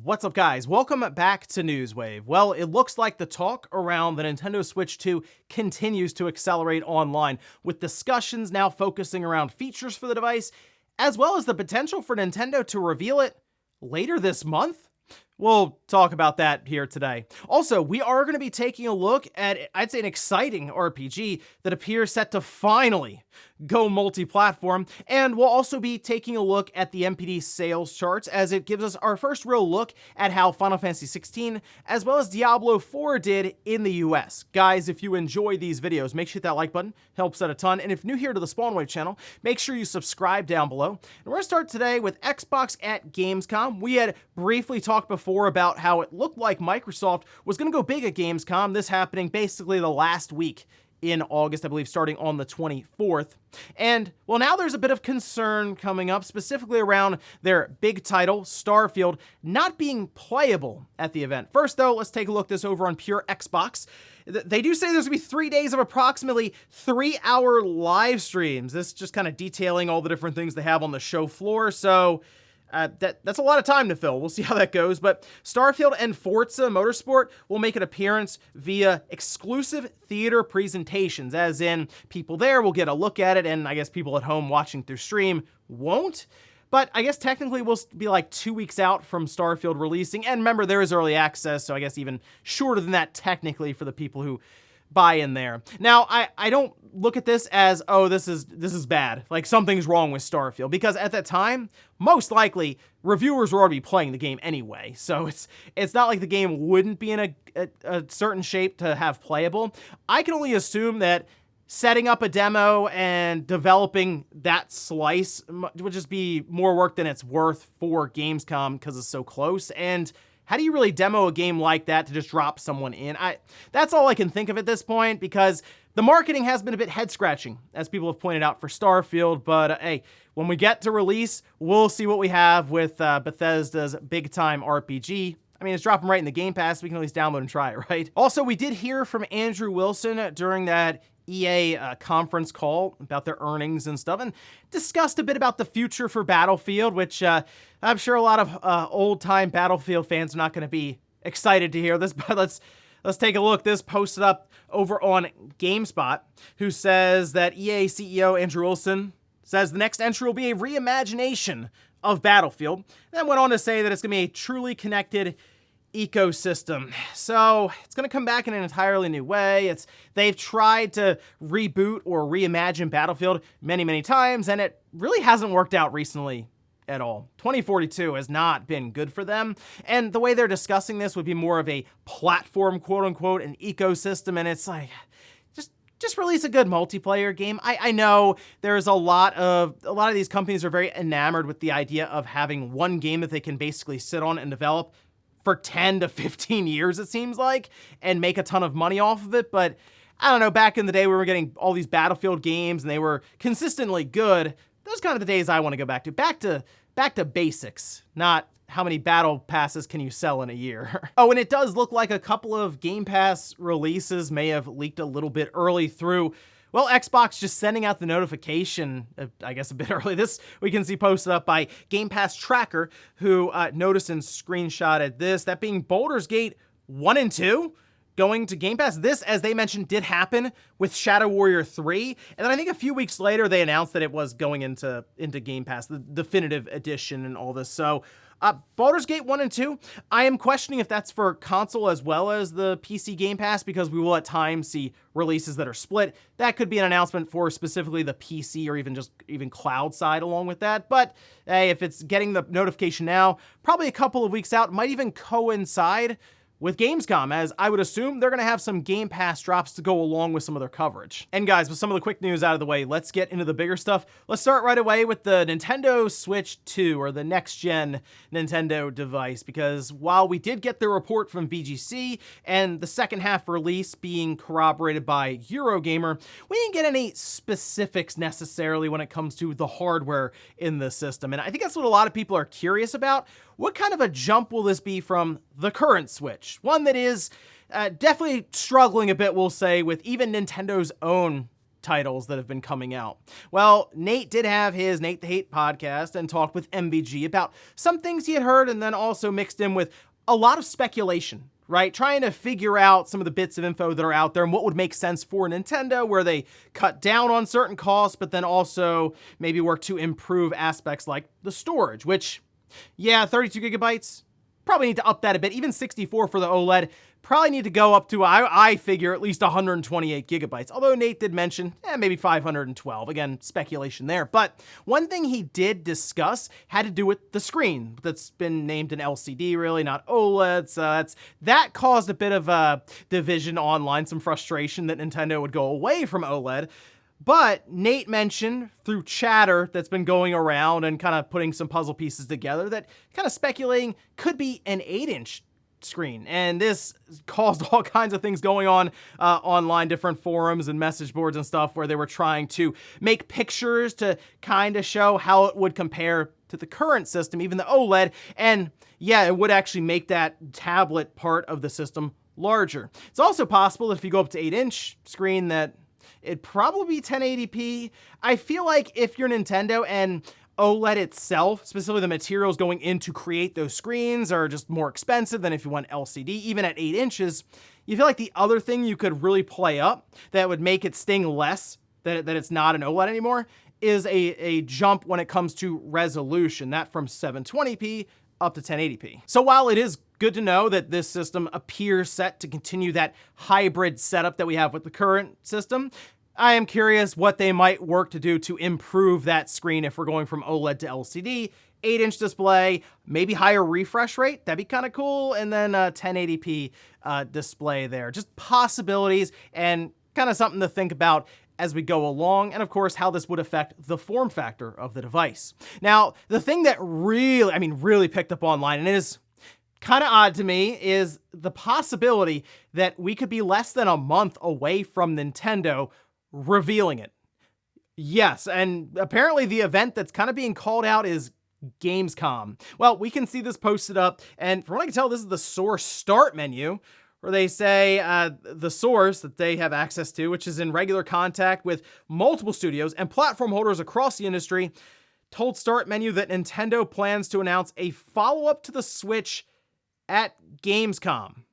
What's up, guys? Welcome back to Newswave. Well, it looks like the talk around the Nintendo Switch 2 continues to accelerate online, with discussions now focusing around features for the device, as well as the potential for Nintendo to reveal it later this month. We'll talk about that here today. Also, we are going to be taking a look at, I'd say, an exciting RPG that appears set to finally go multi-platform, and we'll also be taking a look at the NPD sales charts as it gives us our first real look at how Final Fantasy 16 as well as Diablo 4 did in the US. Guys, if you enjoy these videos, make sure you hit that like button, helps out a ton, and if new here to the Spawnwave channel, make sure you subscribe down below. And we're going to start today with Xbox at Gamescom. We had briefly talked before about how it looked like Microsoft was going to go big at Gamescom, this happening basically the last week in August, I believe, starting on the 24th. And, well, now there's a bit of concern coming up, specifically around their big title, Starfield, not being playable at the event. First, though, let's take a look at this over on Pure Xbox. They do say there's going to be 3 days of approximately 3-hour live streams. This just kind of detailing all the different things they have on the show floor, so that's a lot of time to fill. We'll see how that goes, but Starfield and Forza Motorsport will make an appearance via exclusive theater presentations, as in people there will get a look at it, and I guess people at home watching through stream won't. But I guess technically we'll be like 2 weeks out from Starfield releasing, and remember, there is early access, so I guess even shorter than that technically for the people who buy in there. Now, I don't look at this as, oh, this is bad, like something's wrong with Starfield, because at that time, most likely, reviewers were already playing the game anyway, so it's not like the game wouldn't be in a certain shape to have playable. I can only assume that setting up a demo and developing that slice would just be more work than it's worth for Gamescom because it's so close, and how do you really demo a game like that to just drop someone in? That's all I can think of at this point, because the marketing has been a bit head-scratching, as people have pointed out for Starfield, but hey, when we get to release, we'll see what we have with Bethesda's big-time RPG. I mean, it's dropping right in the Game Pass, we can at least download and try it, right? Also, we did hear from Andrew Wilson during that EA conference call about their earnings and stuff, and discussed a bit about the future for Battlefield, which I'm sure a lot of old-time Battlefield fans are not going to be excited to hear this, but let's take a look. This posted up over on GameSpot, who says that EA CEO Andrew Wilson says the next entry will be a reimagination of Battlefield, then went on to say that it's going to be a truly connected ecosystem. So it's going to come back in an entirely new way. They've tried to reboot or reimagine Battlefield many times, and it really hasn't worked out recently at all. 2042 has not been good for them, and the way they're discussing this would be more of a platform, quote unquote, an ecosystem, and it's like, just release a good multiplayer game. I know there's a lot of these companies are very enamored with the idea of having one game that they can basically sit on and develop for 10 to 15 years, it seems like, and make a ton of money off of it. But I don't know, back in the day we were getting all these Battlefield games and they were consistently good. Those kind of the days I want to go back to. Back to basics, not how many battle passes can you sell in a year. Oh, and it does look like a couple of Game Pass releases may have leaked a little bit early through, well, Xbox just sending out the notification, I guess a bit early. This we can see posted up by Game Pass Tracker, who noticed and screenshotted this, that being Baldur's Gate 1 and 2 going to Game Pass. This, as they mentioned, did happen with Shadow Warrior 3, and then I think a few weeks later they announced that it was going into Game Pass, the definitive edition and all this. So Baldur's Gate 1 and 2, I am questioning if that's for console as well as the PC Game Pass, because we will at times see releases that are split. That could be an announcement for specifically the PC or even cloud side along with that. But hey, if it's getting the notification now, probably a couple of weeks out, might even coincide with Gamescom, as I would assume they're going to have some Game Pass drops to go along with some of their coverage. And guys, with some of the quick news out of the way, let's get into the bigger stuff. Let's start right away with the Nintendo Switch 2, or the next-gen Nintendo device, because while we did get the report from VGC and the second half release being corroborated by Eurogamer, we didn't get any specifics necessarily when it comes to the hardware in the system. And I think that's what a lot of people are curious about. What kind of a jump will this be from the current Switch? One that is definitely struggling a bit, we'll say, with even Nintendo's own titles that have been coming out. Well, Nate did have his Nate the Hate podcast and talked with MBG about some things he had heard, and then also mixed in with a lot of speculation, right? Trying to figure out some of the bits of info that are out there and what would make sense for Nintendo, where they cut down on certain costs, but then also maybe work to improve aspects like the storage, which, yeah, 32 gigabytes, probably need to up that a bit. Even 64 for the OLED, probably need to go up to, I figure, at least 128 gigabytes. Although Nate did mention, maybe 512. Again, speculation there. But one thing he did discuss had to do with the screen that's been named an LCD, really, not OLED. So that caused a bit of a division online, some frustration that Nintendo would go away from OLED. But Nate mentioned through chatter that's been going around and kind of putting some puzzle pieces together that kind of speculating could be an 8-inch screen. And this caused all kinds of things going on online, different forums and message boards and stuff where they were trying to make pictures to kind of show how it would compare to the current system, even the OLED. And yeah, it would actually make that tablet part of the system larger. It's also possible that if you go up to 8-inch screen that it'd probably be 1080p. I feel like if you're Nintendo and OLED itself, specifically the materials going in to create those screens, are just more expensive than if you want LCD, even at 8 inches, you feel like the other thing you could really play up that would make it sting less that it's not an OLED anymore is a jump when it comes to resolution, that from 720p up to 1080p. So while it is good to know that this system appears set to continue that hybrid setup that we have with the current system, I am curious what they might work to do to improve that screen if we're going from OLED to LCD, 8-inch display, maybe higher refresh rate, that'd be kind of cool, and then a 1080p display there. Just possibilities and kind of something to think about as we go along, and of course, how this would affect the form factor of the device. Now, the thing that really picked up online, and it is kind of odd to me, is the possibility that we could be less than a month away from Nintendo revealing it. Yes, and apparently the event that's kind of being called out is Gamescom. Well, we can see this posted up, and from what I can tell, this is the source start menu, where they say the source that they have access to, which is in regular contact with multiple studios and platform holders across the industry, told Start Menu that Nintendo plans to announce a follow-up to the Switch at Gamescom,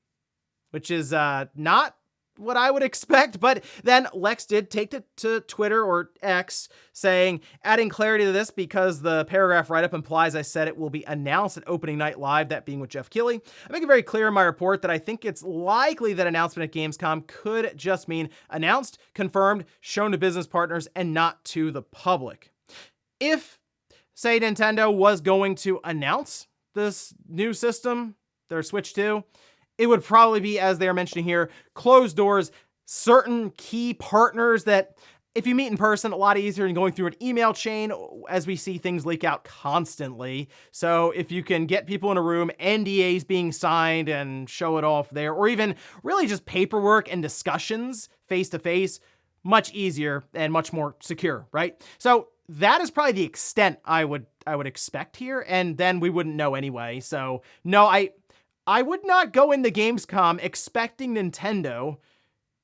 which is not what I would expect. But then Lex did take it to Twitter, or X, saying, adding clarity to this because the paragraph write-up implies I said it will be announced at opening night live, that being with Jeff Keighley. I make it very clear in my report that I think it's likely that announcement at Gamescom could just mean announced, confirmed, shown to business partners, and not to the public. If, say, Nintendo was going to announce this new system, their Switch 2, it would probably be, as they are mentioning here, closed doors, certain key partners that if you meet in person, a lot easier than going through an email chain, as we see things leak out constantly. So if you can get people in a room, NDAs being signed and show it off there, or even really just paperwork and discussions face to face, much easier and much more secure, right? So that is probably the extent I would expect here, and then we wouldn't know anyway. So no, I would not go into Gamescom expecting Nintendo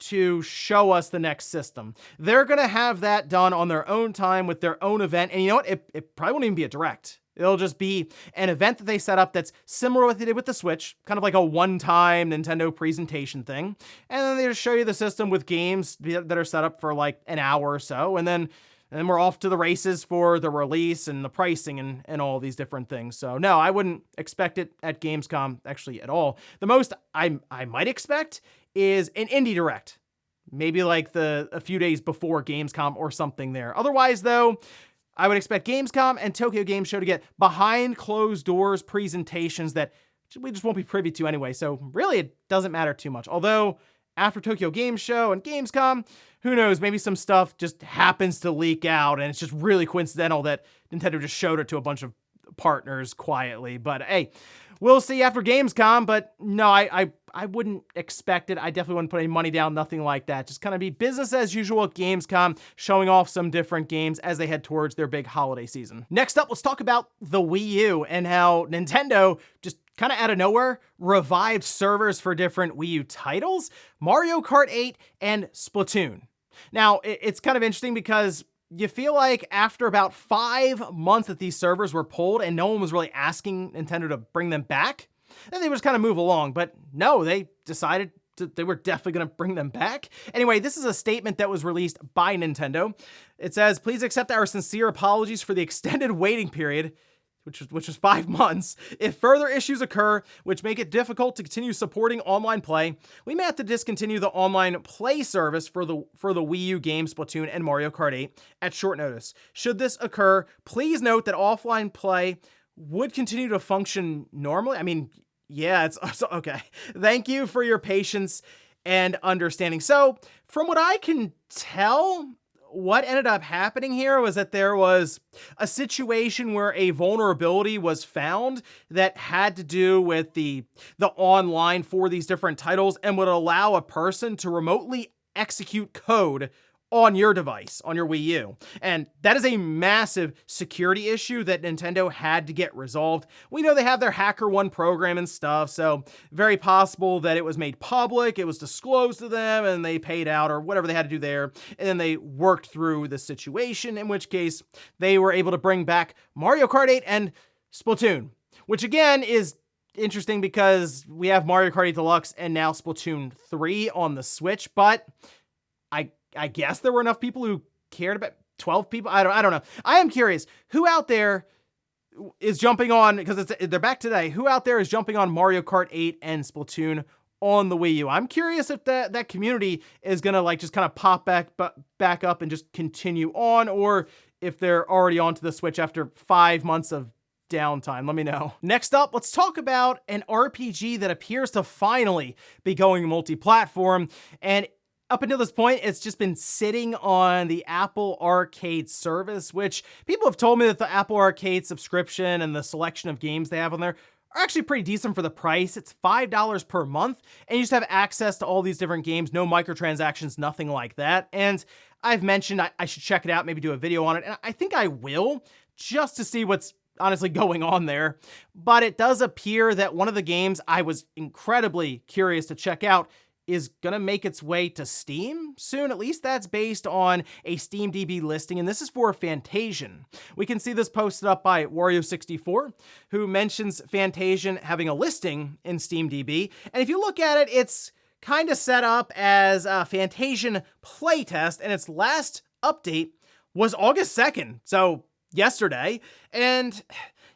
to show us the next system. They're going to have that done on their own time with their own event. And you know what? It probably won't even be a direct. It'll just be an event that they set up that's similar to what they did with the Switch, kind of like a one-time Nintendo presentation thing. And then they just show you the system with games that are set up for like an hour or so. And then we're off to the races for the release and the pricing and all these different things. So no, I wouldn't expect it at Gamescom actually at all. The most I might expect is an indie direct, maybe like a few days before Gamescom or something there. Otherwise though, I would expect Gamescom and Tokyo Game Show to get behind closed doors presentations that we just won't be privy to anyway. So really it doesn't matter too much. Although after Tokyo Game Show and Gamescom, who knows, maybe some stuff just happens to leak out and it's just really coincidental that Nintendo just showed it to a bunch of partners quietly. But hey, we'll see after Gamescom. But no, I wouldn't expect it. I definitely wouldn't put any money down, nothing like that. Just kind of be business as usual at Gamescom, showing off some different games as they head towards their big holiday season. Next up, let's talk about the Wii U and how Nintendo just kind of out of nowhere revived servers for different Wii U titles, Mario Kart 8 and Splatoon. Now, it's kind of interesting because you feel like after about 5 months that these servers were pulled and no one was really asking Nintendo to bring them back, then they would just kind of move along. But no, they decided they were definitely going to bring them back. Anyway, this is a statement that was released by Nintendo. It says, "Please accept our sincere apologies for the extended waiting period," which was 5 months. "If further issues occur which make it difficult to continue supporting online play, we may have to discontinue the online play service for the Wii U games Splatoon and Mario Kart 8 at short notice. Should this occur, please note that offline play would continue to function normally." I mean, yeah, it's okay. "Thank you for your patience and understanding." So, from what I can tell, what ended up happening here was that there was a situation where a vulnerability was found that had to do with the online for these different titles and would allow a person to remotely execute code on your device, on your Wii U. And that is a massive security issue that Nintendo had to get resolved. We know they have their HackerOne program and stuff, so very possible that it was made public, it was disclosed to them, and they paid out or whatever they had to do there, and then they worked through the situation, in which case they were able to bring back Mario Kart 8 and Splatoon, which again is interesting because we have Mario Kart 8 Deluxe and now Splatoon 3 on the Switch, but I guess there were enough people who cared about 12 people. I don't know. I am curious who out there is jumping on, because they're back today. Who out there is jumping on Mario Kart 8 and Splatoon on the Wii U? I'm curious if that community is going to like just kind of pop back up and just continue on, or if they're already onto the Switch after 5 months of downtime. Let me know. Next up, let's talk about an RPG that appears to finally be going multi-platform, and up until this point, it's just been sitting on the Apple Arcade service, which people have told me that the Apple Arcade subscription and the selection of games they have on there are actually pretty decent for the price. It's $5 per month, and you just have access to all these different games, no microtransactions, nothing like that. And I've mentioned I should check it out, maybe do a video on it, and I think I will, just to see what's honestly going on there. But it does appear that one of the games I was incredibly curious to check out is gonna make its way to Steam soon. At least that's based on a SteamDB listing, and this is for Fantasian. We can see this posted up by Wario64, who mentions Fantasian having a listing in SteamDB. And if you look at it, it's kind of set up as a Fantasian playtest, and its last update was August 2nd, so yesterday. And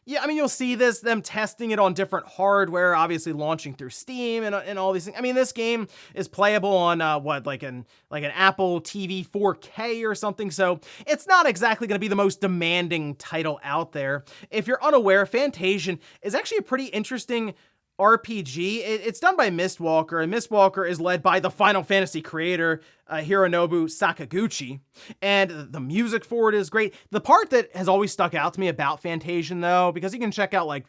yeah, I mean, you'll see them testing it on different hardware, obviously launching through Steam and all these things. I mean, this game is playable on like an Apple TV 4K or something, so it's not exactly going to be the most demanding title out there. If you're unaware, Fantasian is actually a pretty interesting RPG. It's done by Mistwalker, and Mistwalker is led by the Final Fantasy creator, Hironobu Sakaguchi, and the music for it is great. The part that has always stuck out to me about Fantasian, though, because you can check out like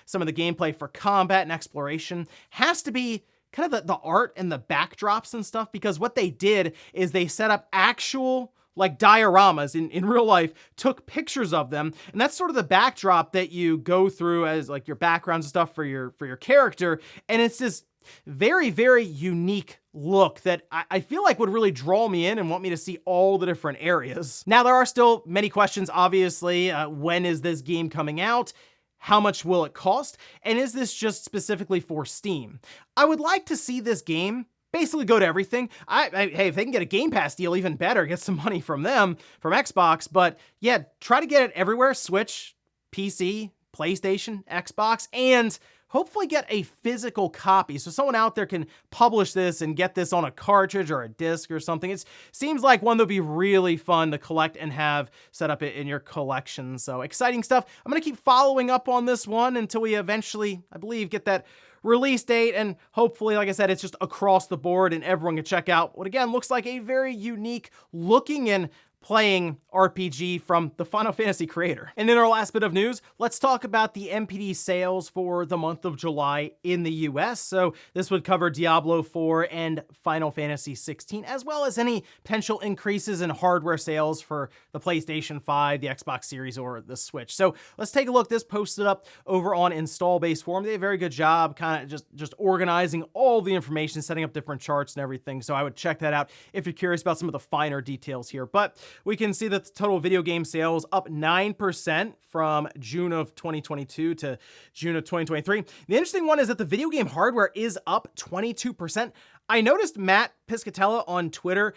some of the gameplay for combat and exploration, has to be kind of the art and the backdrops and stuff, because what they did is they set up actual like dioramas in real life, took pictures of them, and that's sort of the backdrop that you go through as like your backgrounds and stuff for your character, and it's this very, very unique look that I feel like would really draw me in and want me to see all the different areas. Now, there are still many questions, obviously. When is this game coming out? How much will it cost? And is this just specifically for Steam? I would like to see this game basically go to everything. Hey, if they can get a Game Pass deal, even better, get some money from them, from Xbox. But yeah, try to get it everywhere: Switch, PC, PlayStation, Xbox, and hopefully get a physical copy so someone out there can publish this and get this on a cartridge or a disc or something. It seems like one that would be really fun to collect and have set up in your collection. So exciting stuff. I'm going to keep following up on this one until we eventually, I believe, get that release date, and hopefully, like I said, it's just across the board and everyone can check out what again looks like a very unique looking and playing RPG from the Final Fantasy creator. And in our last bit of news, let's talk about the NPD sales for the month of July in the US. So this would cover Diablo 4 and Final Fantasy 16, as well as any potential increases in hardware sales for the PlayStation 5, the Xbox Series, or the Switch. So let's take a look. This posted up over on Install Base Forum. They did a very good job kind of just organizing all the information, setting up different charts and everything. So I would check that out if you're curious about some of the finer details here. But we can see that the total video game sales up 9% from June of 2022 to June of 2023. The interesting one is that the video game hardware is up 22%. I noticed Matt Piscatella on Twitter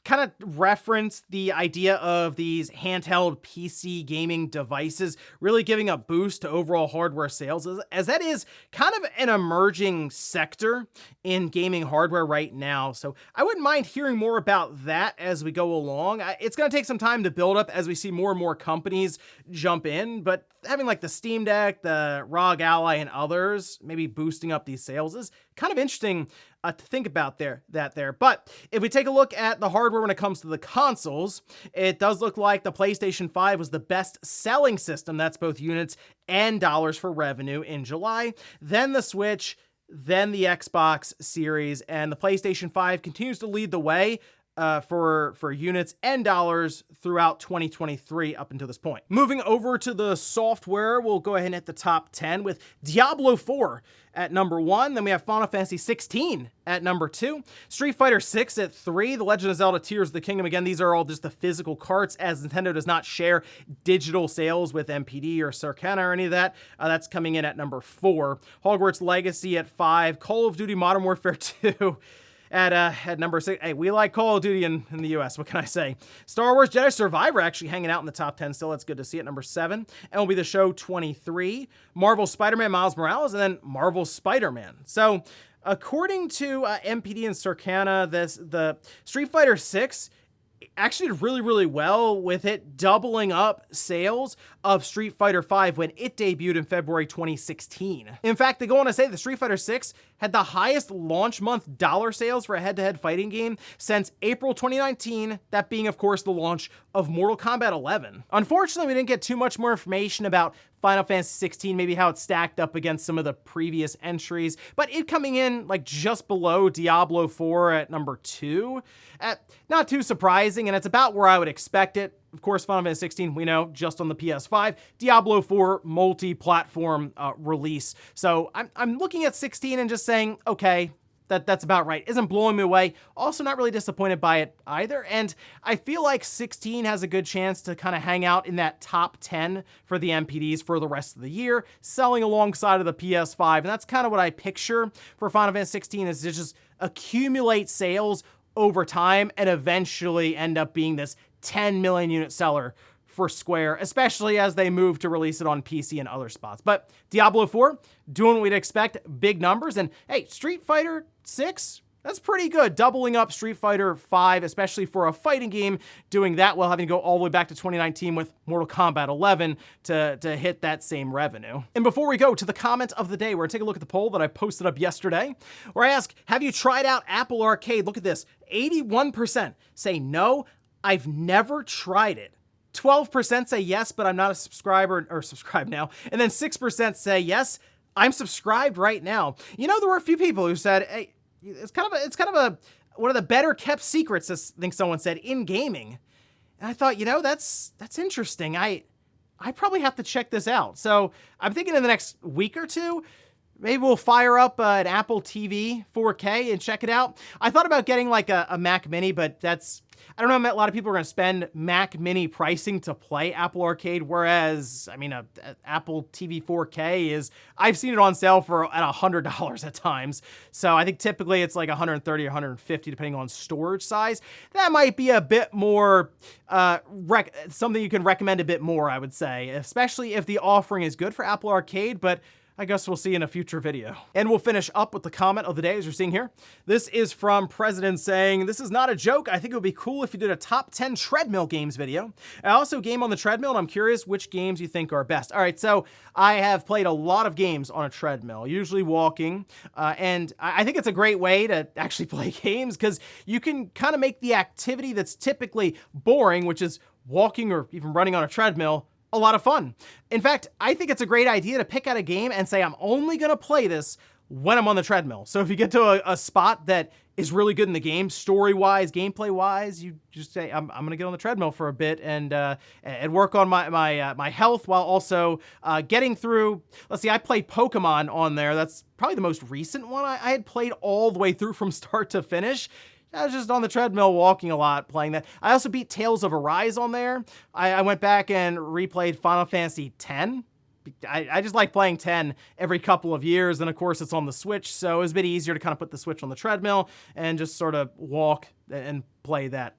kind of referenced the idea of these handheld PC gaming devices really giving a boost to overall hardware sales, as that is kind of an emerging sector in gaming hardware right now. So I wouldn't mind hearing more about that as we go along. It's going to take some time to build up as we see more and more companies jump in, but having like the Steam Deck, the ROG Ally, and others maybe boosting up these sales is kind of interesting to think about there. But if we take a look at the hardware when it comes to the consoles, it does look like the PlayStation 5 was the best selling system. That's both units and dollars for revenue in July. Then the Switch, then the Xbox Series, and the PlayStation 5 continues to lead the way for units and dollars throughout 2023 up until this point. Moving over to the software, we'll go ahead and hit the top 10 with Diablo 4 at number 1. Then we have Final Fantasy 16 at number 2. Street Fighter 6 at 3. The Legend of Zelda Tears of the Kingdom. Again, these are all just the physical carts, as Nintendo does not share digital sales with NPD or Circana or any of that. That's coming in at number 4. Hogwarts Legacy at 5. Call of Duty Modern Warfare 2 at number 6. Hey, we like Call of Duty in the US, what can I say? Star Wars Jedi Survivor actually hanging out in the top 10 still. That's good to see at number 7. MLB The Show 23. Marvel Spider-Man Miles Morales, and then Marvel Spider-Man. So according to NPD and Circana, the Street Fighter 6 actually did really, really well, with it doubling up sales of Street Fighter V when it debuted in February 2016. In fact, they go on to say the Street Fighter VI had the highest launch month dollar sales for a head-to-head fighting game since April 2019, that being, of course, the launch of Mortal Kombat 11. Unfortunately, we didn't get too much more information about Final Fantasy 16, maybe how it stacked up against some of the previous entries, but it coming in like just below Diablo 4 at number 2. Not too surprising, and it's about where I would expect it. Of course, Final Fantasy 16, we know, just on the PS5. Diablo 4 multi-platform release. So I'm looking at 16 and just saying, okay, that's about right. Isn't blowing me away. Also not really disappointed by it either. And I feel like 16 has a good chance to kind of hang out in that top 10 for the NPDs for the rest of the year, selling alongside of the PS5. And that's kind of what I picture for Final Fantasy 16, is to just accumulate sales over time and eventually end up being this 10 million unit seller for Square, especially as they move to release it on PC and other spots. But Diablo 4, doing what we'd expect, big numbers. And hey, Street Fighter 6, that's pretty good. Doubling up Street Fighter 5, especially for a fighting game, doing that while having to go all the way back to 2019 with Mortal Kombat 11 to hit that same revenue. And before we go to the comment of the day, we're gonna take a look at the poll that I posted up yesterday, where I ask, have you tried out Apple Arcade? Look at this, 81% say no, I've never tried it. 12% say yes, but I'm not a subscriber or subscribe now. And then 6% say yes, I'm subscribed right now. You know, there were a few people who said, hey, it's kind of a one of the better kept secrets, I think someone said, in gaming. And I thought, you know, that's interesting. I probably have to check this out. So I'm thinking in the next week or two, maybe we'll fire up an Apple TV 4K and check it out. I thought about getting like a Mac Mini, but I don't know, a lot of people are going to spend Mac Mini pricing to play Apple Arcade, whereas, I mean, a Apple TV 4K I've seen it on sale at $100 at times. So I think typically it's like $130 or $150 depending on storage size. That might be a bit more, something you can recommend a bit more, I would say, especially if the offering is good for Apple Arcade, but I guess we'll see in a future video. And we'll finish up with the comment of the day, as you're seeing here. This is from President saying, "This is not a joke. I think it would be cool if you did a top 10 treadmill games video. I also game on the treadmill, and I'm curious which games you think are best." All right, so I have played a lot of games on a treadmill, usually walking, and I think it's a great way to actually play games because you can kind of make the activity that's typically boring, which is walking or even running on a treadmill, a lot of fun. In fact, I think it's a great idea to pick out a game and say, I'm only gonna play this when I'm on the treadmill. So if you get to a spot that is really good in the game, story-wise, gameplay-wise, you just say, I'm gonna get on the treadmill for a bit and work on my health while also getting through. Let's see, I played Pokemon on there. That's probably the most recent one I had played all the way through from start to finish. I was just on the treadmill walking a lot playing that. I also beat Tales of Arise on there. I went back and replayed Final Fantasy X. I just like playing 10 every couple of years, and of course it's on the Switch, so it was a bit easier to kind of put the Switch on the treadmill and just sort of walk and play that.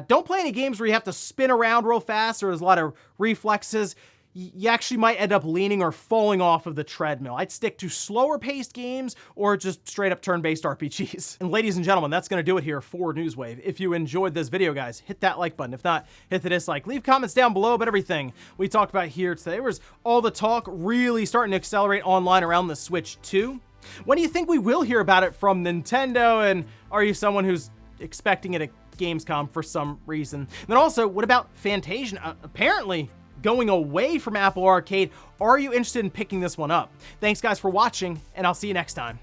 Don't play any games where you have to spin around real fast or there's a lot of reflexes. You actually might end up leaning or falling off of the treadmill. I'd stick to slower paced games or just straight up turn-based RPGs. And ladies and gentlemen, that's gonna do it here for Newswave. If you enjoyed this video, guys, hit that like button. If not, hit the dislike. Leave comments down below about everything we talked about here today. Was all the talk really starting to accelerate online around the Switch 2? When do you think we will hear about it from Nintendo? And are you someone who's expecting it at Gamescom for some reason? And then also, what about Fantasian? Apparently, going away from Apple Arcade. Are you interested in picking this one up? Thanks guys for watching, and I'll see you next time.